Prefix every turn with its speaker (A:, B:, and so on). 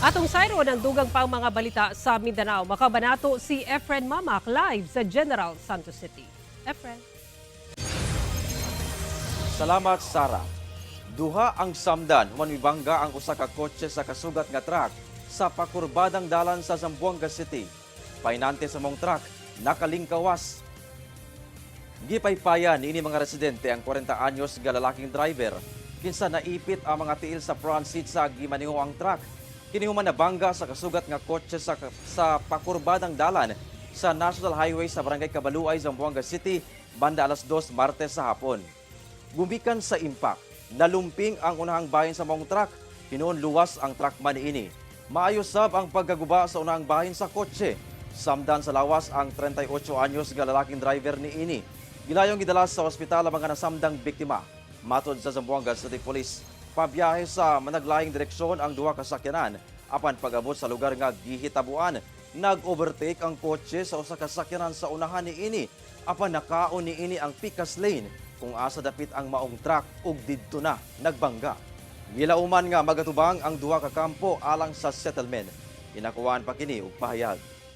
A: Atong sayro ng dugang pang mga balita sa Mindanao. Makabanato si Efren Mamak live sa General Santos City. Efren.
B: Salamat, Sara. Duha ang samdan, human mibangga ang usa ka kotse sa kasugat nga truck sa pakurbadang dalan sa Zamboanga City. Painante sa mong truck, nakalingkawas. Gipaypayan niini mga residente ang 40 anyos nga lalaking driver. Kinsa naipit ang mga tiil sa front seat sa gimaningo ang truck. Kini human nabangga sa kasugat nga kotse sa pakurbadang dalan sa National Highway sa Barangay Kabaluay, Zamboanga City, banda alas 2 Martes sa hapon. Gumikan sa impact, nalumping ang unahang bahin sa mong truck, hinuon luwas ang truckman niini. Maayos sab ang paggaguba sa unahang bahin sa kotse. Samdan sa lawas ang 38 anyos nga lalaking driver niini. Gilayong gidala sa ospital ang mga nasamdang biktima. Matod sa Zamboanga City Police, pabiyahe sa managlaying direksyon ang duha ka sakyanan. Apan pag-abot sa lugar nga gihitabuan, nag-overtake ang kotse sa usa ka sakyanan sa unahan niini. Apan nakaon niini ang pikas lane kung asa dapit ang maong truck ug didto na nagbangga. Gilauman nga magatubang ang duha ka kampo alang sa settlement. Inakuwaan pa kini og pahayag.